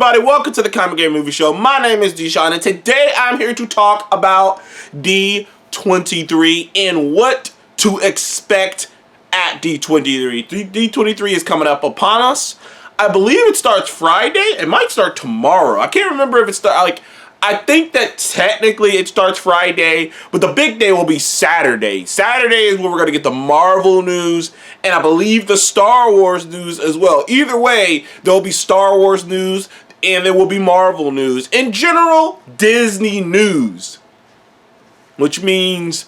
everybody? Welcome to the Comic Game Movie Show. My name is Deshaun, and today I'm here to talk about D23 and what to expect at D23. D23 is coming up upon us. I believe it starts Friday. It might start tomorrow. I can't remember if it starts, I think that technically it starts Friday, but the big day will be Saturday. Saturday is where we're going to get the Marvel news, and I believe the Star Wars news as well. Either way, there'll be Star Wars news, and there will be Marvel news. In general, Disney news. Which means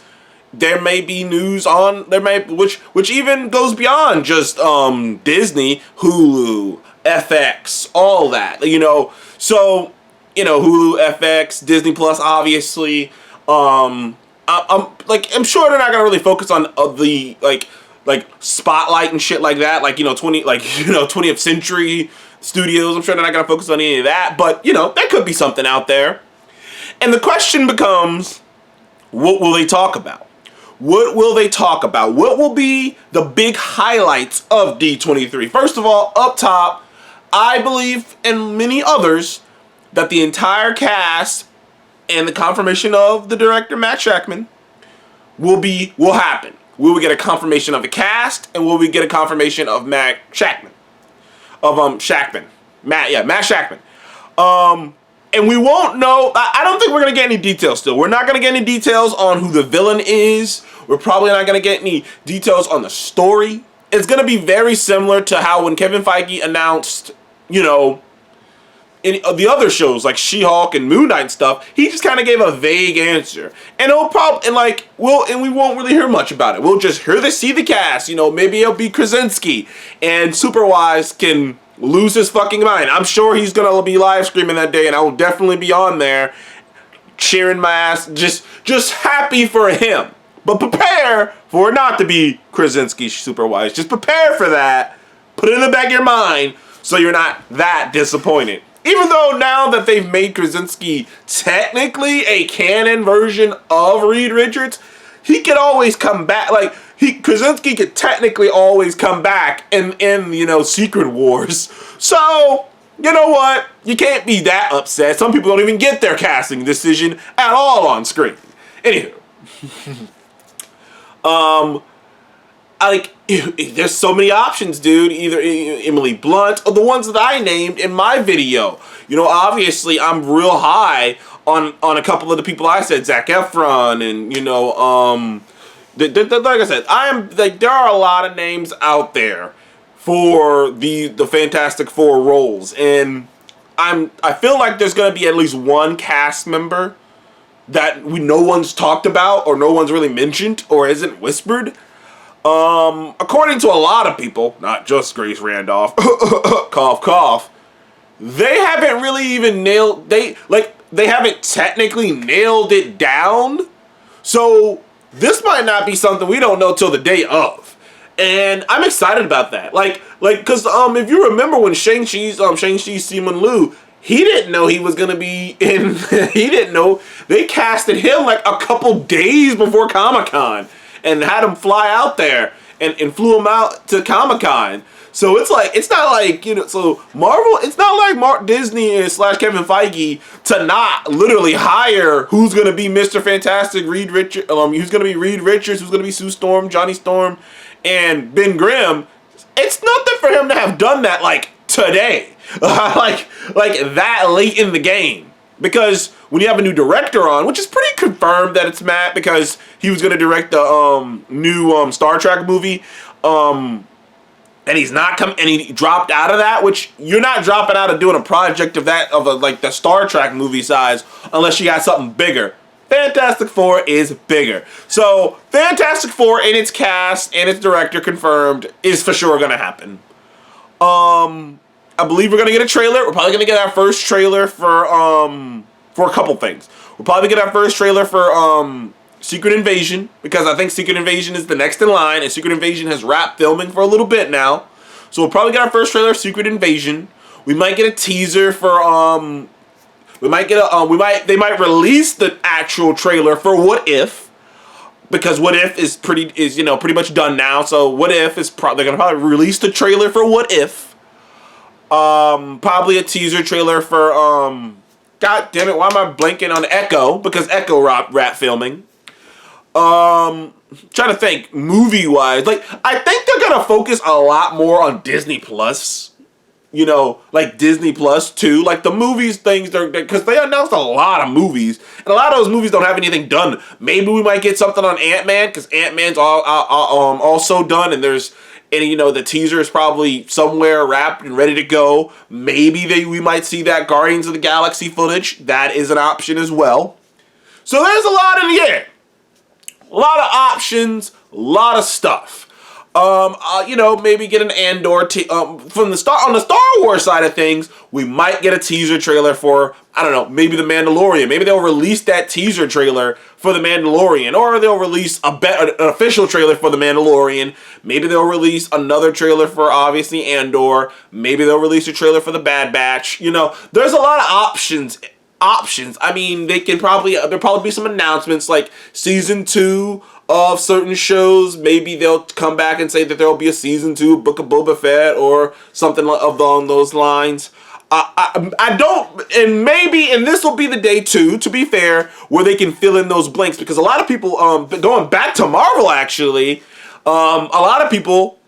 there may be news on, which even goes beyond just Disney, Hulu, FX, all that, so... Hulu, FX, Disney Plus, obviously. I'm sure they're not gonna really focus on the Spotlight and shit like that, 20th Century Studios. I'm sure they're not gonna focus on any of that, but there could be something out there. And the question becomes, what will they talk about? What will they talk about? What will be the big highlights of D23? First of all, up top, I believe, and many others, that the entire cast and the confirmation of the director, Matt Shakman, will happen. We will get a confirmation of the cast, and will we get a confirmation of Matt Shakman. Matt Shakman. And we won't know, I don't think we're going to get any details still. We're not going to get any details on who the villain is. We're probably not going to get any details on the story. It's going to be very similar to how when Kevin Feige announced, in the other shows like She-Hulk and Moon Knight and stuff, he just kind of gave a vague answer, and we won't really hear much about it. We'll just see the cast. Maybe it'll be Krasinski, and Superwise can lose his fucking mind. I'm sure he's gonna be live streaming that day, and I will definitely be on there cheering my ass, just happy for him. But prepare for it not to be Krasinski Superwise. Just prepare for that. Put it in the back of your mind so you're not that disappointed. Even though now that they've made Krasinski technically a canon version of Reed Richards, he could always come back. Krasinski could technically always come back in Secret Wars. So, you know what? You can't be that upset. Some people don't even get their casting decision at all on screen. Anywho. There's so many options, dude. Either Emily Blunt or the ones that I named in my video. Obviously, I'm real high on a couple of the people I said, Zac Efron, and like I said, there are a lot of names out there for the Fantastic Four roles, and I feel like there's gonna be at least one cast member that no one's talked about or no one's really mentioned or isn't whispered. According to a lot of people, not just Grace Randolph, cough, cough, they haven't really even they haven't technically nailed it down. So this might not be something we don't know till the day of. And I'm excited about that. Cause if you remember when Shang-Chi's Simu Liu, he didn't know he was gonna be in, he didn't know, they casted him like a couple days before Comic-Con. And had him fly out there and flew him out to Comic-Con. So it's not like, so Marvel, it's not like Disney / Kevin Feige to not literally hire who's going to be Mr. Fantastic, Reed Richards, who's going to be Reed Richards, who's going to be Sue Storm, Johnny Storm, and Ben Grimm. It's nothing for him to have done that today. like that late in the game. Because when you have a new director on, which is pretty confirmed that it's Matt, because he was going to direct the new Star Trek movie, and he's not come, and he dropped out of that, which you're not dropping out of doing a project of the Star Trek movie size unless you got something bigger. Fantastic Four is bigger. So Fantastic Four and its cast and its director confirmed is for sure going to happen. I believe we're going to get a trailer. We're probably going to get our first trailer for a couple things. We'll probably get our first trailer for Secret Invasion, because I think Secret Invasion is the next in line, and Secret Invasion has wrapped filming for a little bit now. So we'll probably get our first trailer for Secret Invasion. We might get a teaser for they might release the actual trailer for What If, because What If is pretty much done now. So What If is they're going to probably release the trailer for What If. Probably a teaser trailer for God damn it, why am I blanking on Echo? Because Echo rat filming. Trying to think movie wise. Like, I think they're gonna focus a lot more on Disney Plus. You know, like Disney Plus too. Like the movies things, because they announced a lot of movies, and a lot of those movies don't have anything done. Maybe we might get something on Ant-Man, because Ant-Man's also done, and you know, the teaser is probably somewhere wrapped and ready to go. Maybe we might see that Guardians of the Galaxy footage. That is an option as well. So there's a lot in the air. A lot of options, a lot of stuff. You know, maybe get an Andor on the Star Wars side of things. We might get a teaser trailer for, I don't know, maybe the Mandalorian. Maybe they'll release that teaser trailer for the Mandalorian, or they'll release an official trailer for the Mandalorian. Maybe they'll release another trailer for obviously Andor. Maybe they'll release a trailer for the Bad Batch. You know, there's a lot of options. I mean, there'll probably be some announcements like season 2 of certain shows. Maybe they'll come back and say that there'll be a season 2 of Book of Boba Fett or something along those lines. I don't, and this will be the day too, to be fair, where they can fill in those blanks, because a lot of people, going back to Marvel actually, a lot of people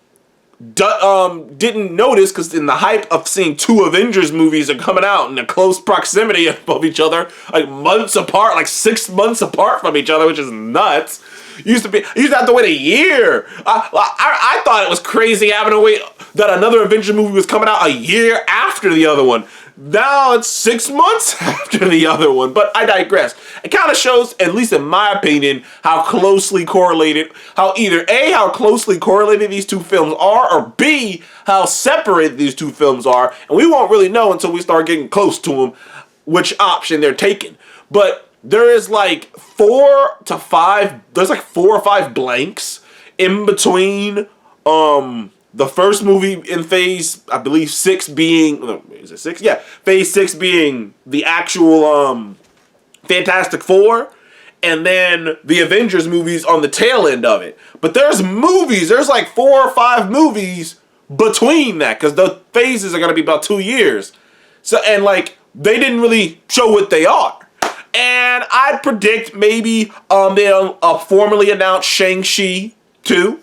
didn't notice, because in the hype of seeing 2 Avengers movies are coming out in a close proximity of each other, like months apart, like 6 months apart from each other, which is nuts. You used to have to wait a year. I thought it was crazy having to wait that another Avengers movie was coming out a year after the other one. Now it's 6 months after the other one, but I digress. It kind of shows, at least in my opinion, how closely correlated, how closely correlated these 2 films are, or B, how separated these 2 films are, and we won't really know until we start getting close to them which option they're taking. But there is like 4 or 5 blanks in between the first movie in phase, I believe 6 being, is it 6? Yeah, phase 6 being the actual Fantastic Four, and then the Avengers movies on the tail end of it. But there's like 4 or 5 movies between that, because the phases are going to be about 2 years. So, and like, they didn't really show what they are. And I'd predict maybe they'll formally announce Shang-Chi 2.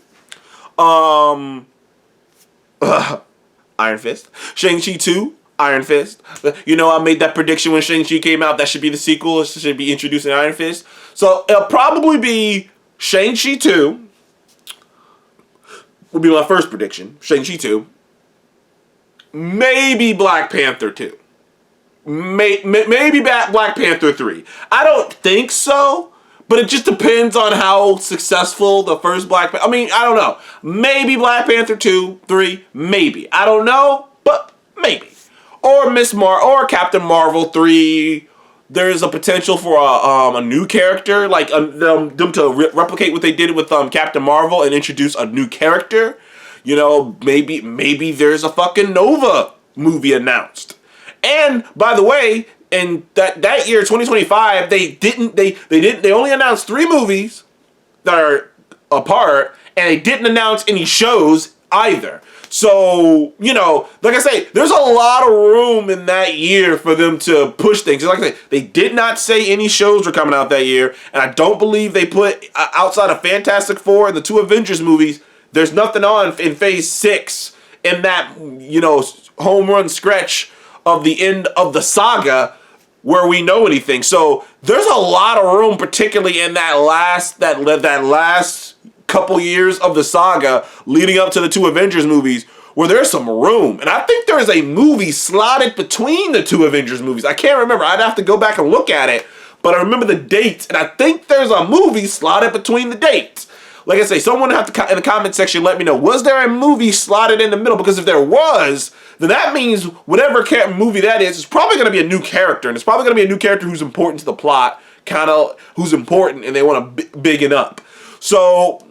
Iron Fist. Shang-Chi 2, Iron Fist. You know, I made that prediction when Shang-Chi came out. That should be the sequel. It should be introducing Iron Fist. So it'll probably be Shang-Chi 2. Would be my first prediction. Shang-Chi 2. Maybe Black Panther 2. Maybe Black Panther 3. I don't think so, but it just depends on how successful the first Black Panther. I mean, I don't know. Maybe Black Panther 2, 3, maybe. I don't know, but maybe. Or or Captain Marvel 3. There's a potential for a new character, like them to replicate what they did with Captain Marvel and introduce a new character. You know, maybe there's a fucking Nova movie announced. And by the way, in that year, 2025, they only announced 3 movies that are apart, and they didn't announce any shows either. So, you know, like I say, there's a lot of room in that year for them to push things. Like I say, they did not say any shows were coming out that year, and I don't believe they put, outside of Fantastic Four and the 2 Avengers movies, there's nothing on in Phase 6 in that, you know, home run stretch of the end of the saga where we know anything. So there's a lot of room, particularly in that last couple years of the saga leading up to the 2 Avengers movies, where there's some room. And I think there is a movie slotted between the 2 Avengers movies. I can't remember. I'd have to go back and look at it, but I remember the dates, and I think there's a movie slotted between the dates. Like I say, someone have to in the comment section let me know, was there a movie slotted in the middle? Because if there was, then that means whatever movie that is probably going to be a new character, and it's probably going to be a new character who's important to the plot, kind of who's important, and they want to big it up. So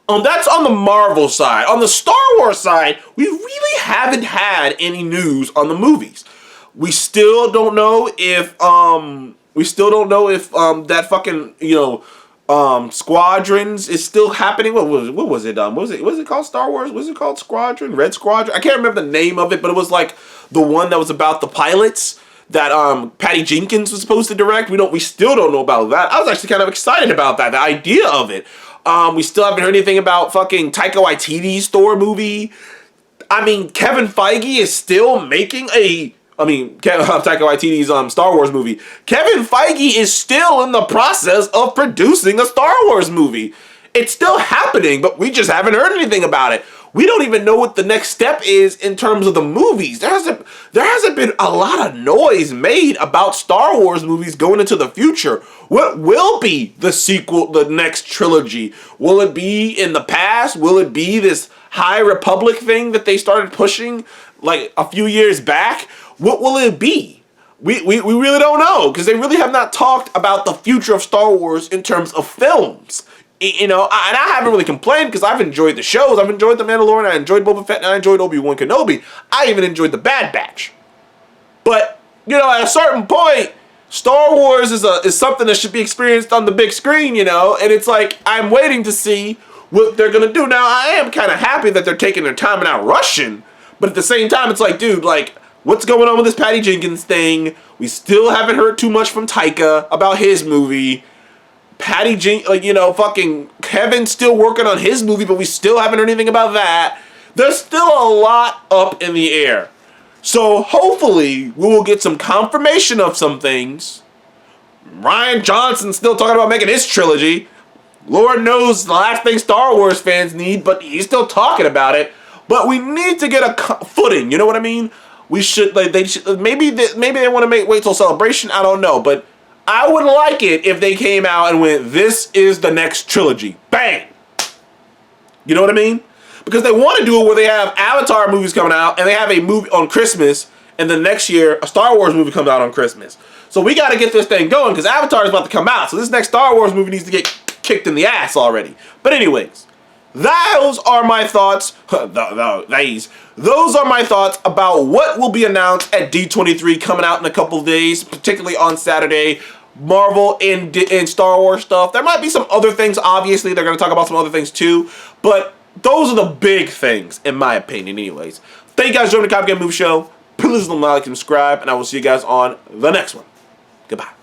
that's on the Marvel side. On the Star Wars side, we really haven't had any news on the movies. We still don't know if that fucking, you know, Squadrons is still happening. What was it? Was it called Star Wars? Was it called Squadron? Red Squadron? I can't remember the name of it, but it was like the one that was about the pilots that Patty Jenkins was supposed to direct. We still don't know about that. I was actually kind of excited about that, the idea of it. We still haven't heard anything about fucking Taika Waititi's Thor movie. I mean, Kevin Feige is still making Taika Waititi's Star Wars movie. Kevin Feige is still in the process of producing a Star Wars movie. It's still happening, but we just haven't heard anything about it. We don't even know what the next step is in terms of the movies. There hasn't been a lot of noise made about Star Wars movies going into the future. What will be the sequel, the next trilogy? Will it be in the past? Will it be this High Republic thing that they started pushing like a few years back? What will it be? We really don't know, because they really have not talked about the future of Star Wars in terms of films. You know, and I haven't really complained because I've enjoyed the shows. I've enjoyed The Mandalorian, I enjoyed Boba Fett, and I enjoyed Obi-Wan Kenobi. I even enjoyed The Bad Batch. But, you know, at a certain point, Star Wars is something that should be experienced on the big screen, you know, and it's like, I'm waiting to see what they're going to do. Now, I am kind of happy that they're taking their time and not rushing, but at the same time, it's like, dude, like, what's going on with this Patty Jenkins thing? We still haven't heard too much from Taika about his movie. Fucking Kevin's still working on his movie, but we still haven't heard anything about that. There's still a lot up in the air. So hopefully we will get some confirmation of some things. Rian Johnson's still talking about making his trilogy. Lord knows the last thing Star Wars fans need, but he's still talking about it. But we need to get a footing, you know what I mean? We should, maybe they want to wait till Celebration, I don't know, but I would like it if they came out and went, this is the next trilogy. Bang! You know what I mean? Because they want to do it where they have Avatar movies coming out and they have a movie on Christmas, and the next year a Star Wars movie comes out on Christmas. So we got to get this thing going because Avatar is about to come out. So this next Star Wars movie needs to get kicked in the ass already. But anyways, those are my thoughts. Those are my thoughts about what will be announced at D23 coming out in a couple of days, particularly on Saturday. Marvel and Star Wars stuff. There might be some other things, obviously. They're going to talk about some other things too. But those are the big things, in my opinion, anyways. Thank you guys for joining the Cop Game Move Show. Please like and subscribe, and I will see you guys on the next one. Goodbye.